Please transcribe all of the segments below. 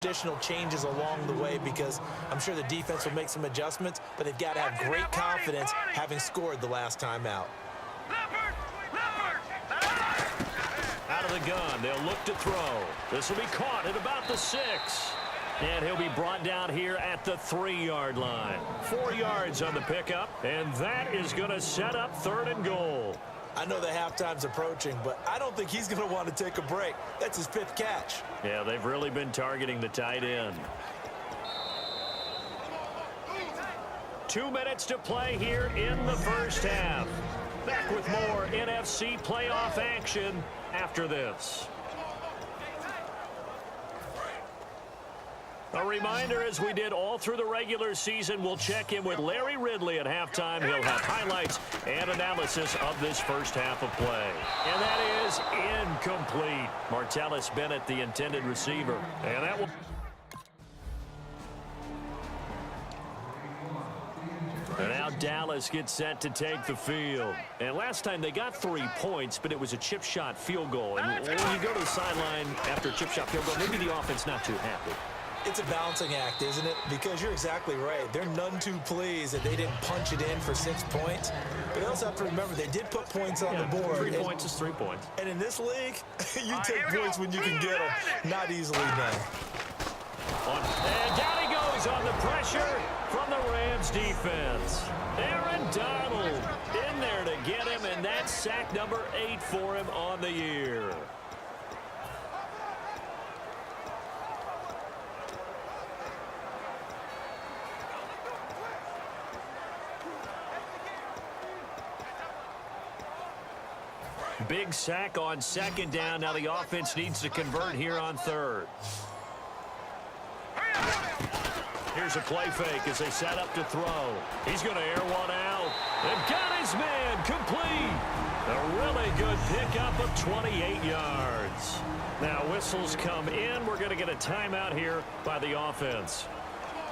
additional changes along the way because I'm sure the defense will make some adjustments, but they've got to have great confidence having scored the last time out. Out of the gun, they'll look to throw. This will be caught at about the 6. And he'll be brought down here at the 3-yard line. 4 yards on the pickup, and that is going to set up 3rd and goal. I know the halftime's approaching, but I don't think he's going to want to take a break. That's his 5th catch. Yeah, they've really been targeting the tight end. 2 minutes to play here in the first half. Back with more NFC playoff action after this. A reminder, as we did all through the regular season, we'll check in with Larry Ridley at halftime. He'll have highlights and analysis of this first half of play. And that is incomplete. Martellus Bennett, the intended receiver. And that will... And now Dallas gets set to take the field. And last time they got 3 points, but it was a chip shot field goal. And when you go to the sideline after a chip shot field goal, maybe the offense not too happy. It's a balancing act, isn't it? Because you're exactly right. They're none too pleased that they didn't punch it in for 6 points. But they also have to remember they did put points on the board. 3 points is 3 points. And in this league, you take points when you can get them. Not easily done. And down he goes on the pressure from the Rams defense. Aaron Donald in there to get him, and that's sack number 8 for him on the year. Big sack on 2nd down. Now the offense needs to convert here on 3rd. Here's a play fake as they set up to throw. He's going to air one out. They've got his man complete. A really good pickup of 28 yards. Now whistles come in. We're going to get a timeout here by the offense.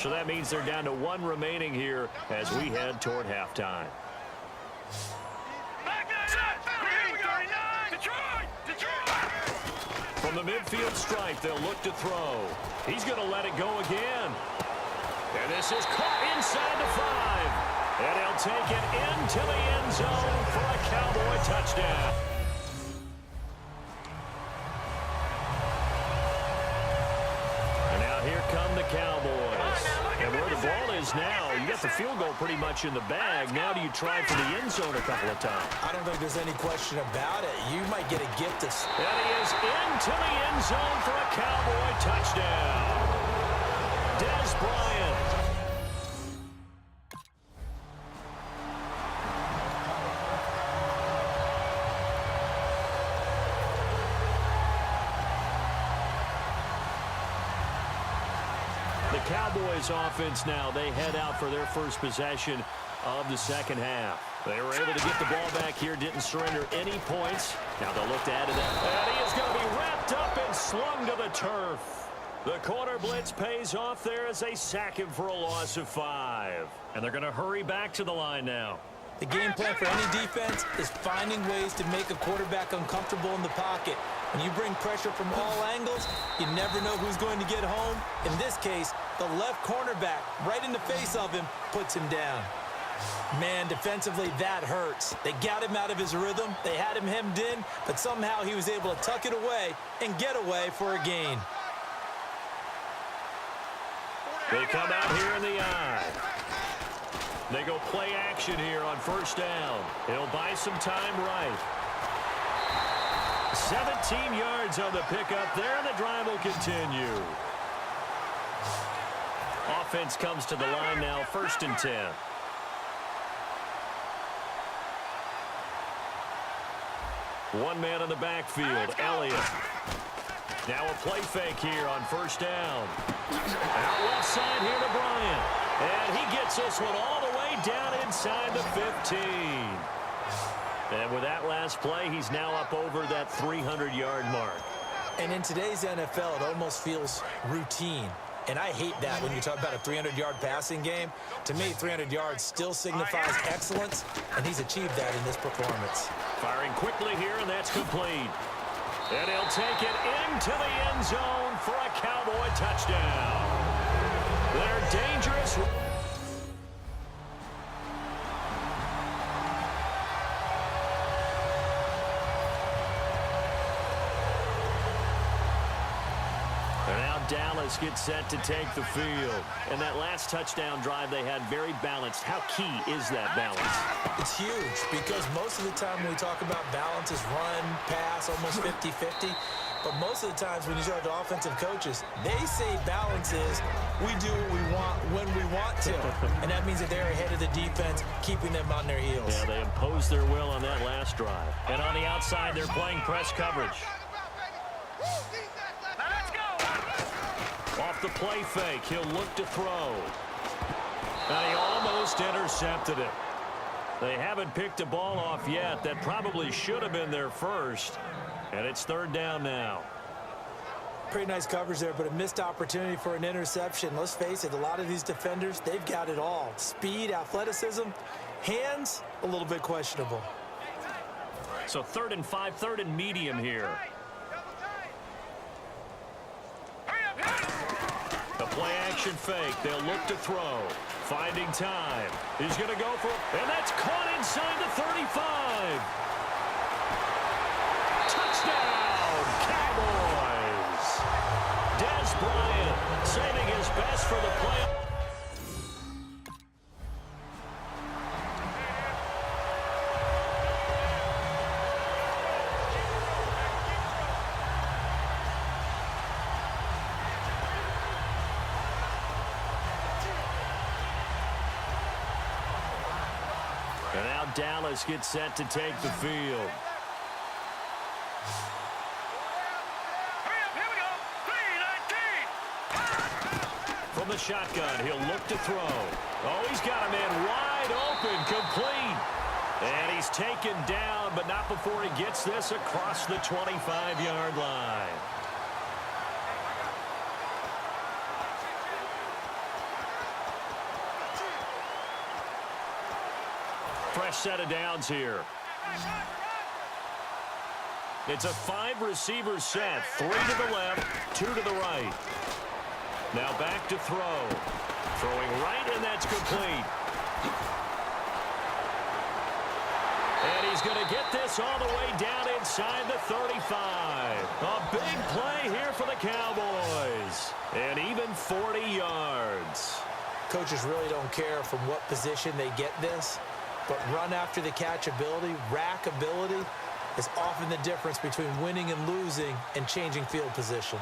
So that means they're down to 1 remaining here as we head toward halftime. From the midfield stripe, they'll look to throw. He's going to let it go again. And this is caught inside the 5. And he'll take it into the end zone for a Cowboy touchdown. And now here come the Cowboys. And where the ball is now, you got the field goal pretty much in the bag. Now do you try for the end zone a couple of times? I don't think there's any question about it. You might get a gift. And he is into the end zone for a Cowboy touchdown. Dez Bryant. The Cowboys offense now, they head out for their first possession of the second half. They were able to get the ball back here, didn't surrender any points. Now they'll look to add to that. And he is going to be wrapped up and slung to the turf. The corner blitz pays off there as they sack him for a loss of 5. And they're going to hurry back to the line now. The game plan for any defense is finding ways to make a quarterback uncomfortable in the pocket. When you bring pressure from all angles, you never know who's going to get home. In this case, the left cornerback, right in the face of him, puts him down. Man, defensively, that hurts. They got him out of his rhythm. They had him hemmed in, but somehow he was able to tuck it away and get away for a gain. They come out here in the eye. They go play action here on 1st down. He'll buy some time right. 17 yards on the pickup there, and the drive will continue. Offense comes to the line now, 1st and 10. One man in the backfield, Elliott. Now a play fake here on 1st down. Out left side here to Bryant. And he gets this one all the way down inside the 15. And with that last play, he's now up over that 300-yard mark. And in today's NFL, it almost feels routine. And I hate that when you talk about a 300-yard passing game. To me, 300 yards still signifies excellence, and he's achieved that in this performance. Firing quickly here, and that's complete. And he'll take it into the end zone for a Cowboy touchdown. They're dangerous. And now Dallas gets set to take the field. And that last touchdown drive they had very balanced. How key is that balance? It's huge because most of the time when we talk about balance is run, pass, almost 50-50. But most of the times when you talk to offensive coaches, they say balance is we do what we want when we want to. And that means that they're ahead of the defense, keeping them on their heels. Yeah, they imposed their will on that last drive. And on the outside, they're playing press coverage. Off the play fake, he'll look to throw. And he almost intercepted it. They haven't picked a ball off yet. That probably should have been their first. And it's third down now. Pretty nice coverage there, but a missed opportunity for an interception. Let's face it, a lot of these defenders, they've got it all. Speed, athleticism, hands, a little bit questionable. So 3rd and 5, 3rd and medium here. The play action fake. They'll look to throw. Finding time. He's going to go for it. And that's caught inside the 35. Touchdown, Cowboys. Dez Bryant saving his best for the play. And now Dallas gets set to take the field. From the shotgun, he'll look to throw. Oh, he's got a man wide open, complete. And he's taken down, but not before he gets this across the 25-yard line. Fresh set of downs here. It's a 5-receiver set. 3 to the left, 2 to the right. Now back to throw. Throwing right, and that's complete. And he's going to get this all the way down inside the 35. A big play here for the Cowboys. And even 40 yards. Coaches really don't care from what position they get this, but run after the catch ability, rack ability, is often the difference between winning and losing and changing field position.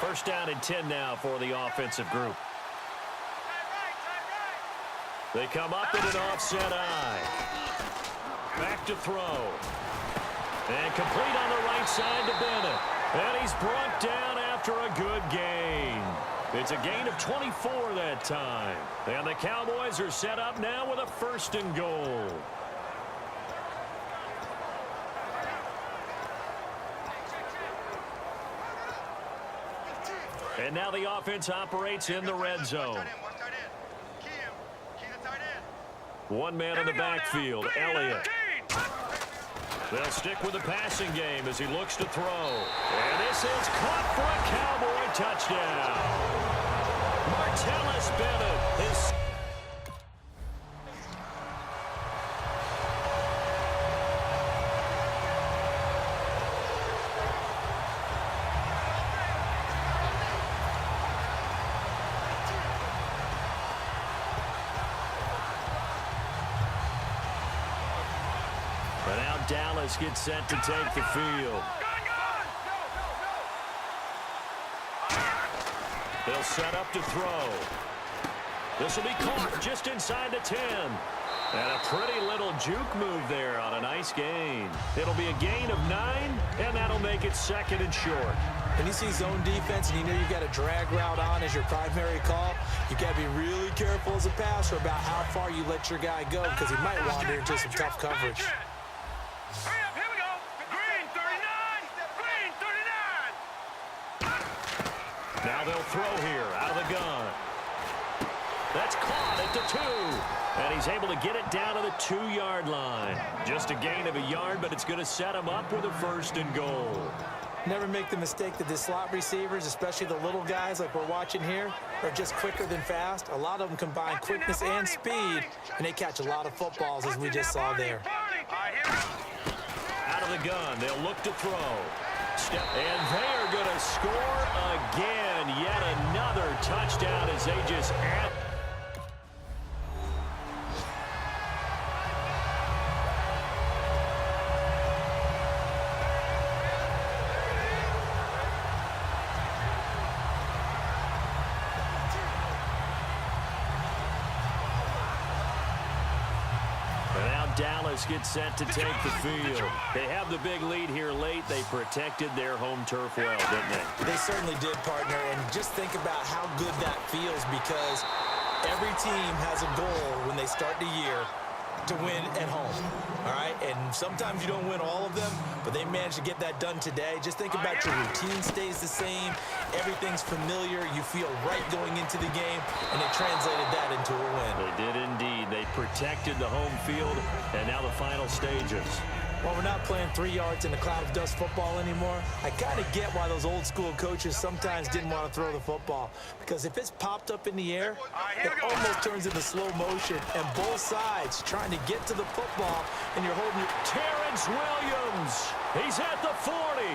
First down and 10 now for the offensive group. They come up in an offset eye. Back to throw. And complete on the right side to Bennett. And he's brought down after a good gain. It's a gain of 24 that time. And the Cowboys are set up now with a 1st and goal. And now the offense operates in the red zone. One man in the backfield, Elliott. They'll stick with the passing game as he looks to throw. And this is caught for a Cowboy touchdown. Martellus Bennett is... Dallas gets set to take the field. They'll set up to throw. This will be caught just inside the 10. And a pretty little juke move there on a nice gain. It'll be a gain of 9, and that'll make it 2nd and short. When you see zone defense and you know you've got a drag route on as your primary call, you've got to be really careful as a passer about how far you let your guy go because he might wander into some tough coverage. Now they'll throw here out of the gun. That's caught at the 2. And he's able to get it down to the 2-yard line. Just a gain of a yard, but it's going to set him up with a 1st and goal. Never make the mistake that the slot receivers, especially the little guys like we're watching here, are just quicker than fast. A lot of them combine quickness and speed, and they catch a lot of footballs, as we just saw there. Out of the gun, they'll look to throw. And they are going to score again. Yet another touchdown as they just add. Dallas gets set to take the field. They have the big lead here late. They protected their home turf well, didn't they? They certainly did, partner. And just think about how good that feels, because every team has a goal when they start the year to win at home. All right? And sometimes you don't win all of them, but they managed to get that done today. Just think about your routine stays the same. Everything's familiar. You feel right going into the game, and they translated that into a win. They did indeed. They protected the home field, and now the final stages. Well, we're not playing 3 yards in a cloud of dust football anymore. I kind of get why those old school coaches sometimes didn't want to throw the football, because if it's popped up in the air, it almost turns into slow motion, and both sides trying to get to the football, and you're holding your... Terrence Williams, he's at the 40,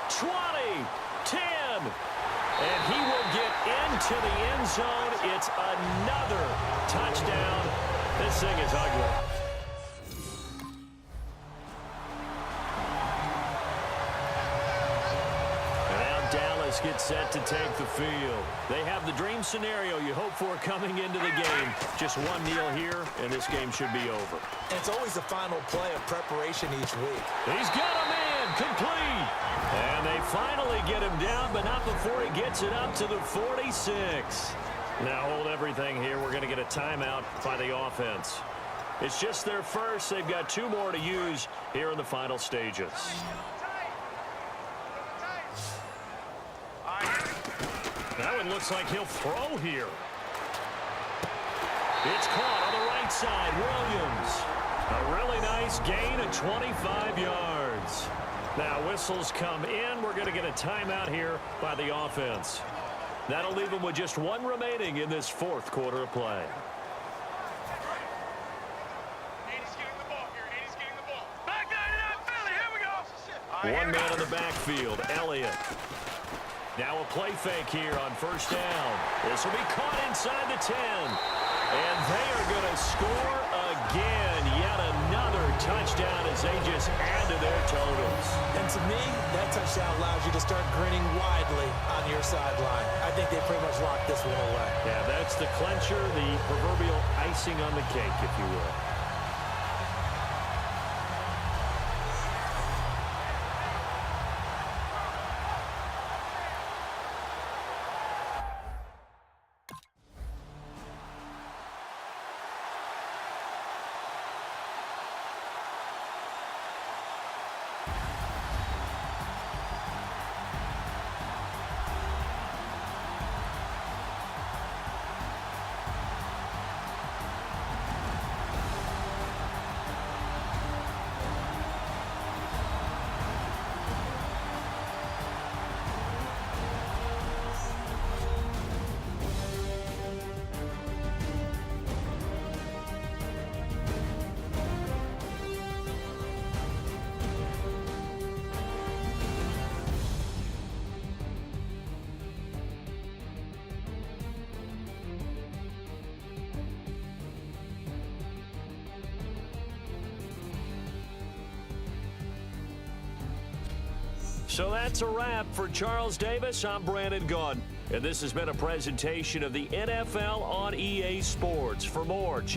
20, 10, and he will get into the end zone. It's another touchdown. This thing is ugly. Dallas gets set to take the field. They have the dream scenario you hope for coming into the game. Just one kneel here, and this game should be over. And it's always the final play of preparation each week. He's got a man, complete. And they finally get him down, but not before he gets it up to the 46. Now hold everything here. We're going to get a timeout by the offense. It's just their first. They've got 2 more to use here in the final stages. Now it looks like he'll throw here. It's caught on the right side. Williams. A really nice gain of 25 yards. Now whistles come in. We're going to get a timeout here by the offense. That'll leave them with just 1 remaining in this 4th quarter of play. One man in the backfield, Elliott. Now a play fake here on first down. This will be caught inside the 10. And they are going to score again. Yet another touchdown as they just add to their totals. And to me, that touchdown allows you to start grinning widely on your sideline. I think they pretty much locked this one away. Yeah, that's the clincher, the proverbial icing on the cake, if you will. So that's a wrap for Charles Davis. I'm Brandon Gunn, and this has been a presentation of the NFL on EA Sports. For more, check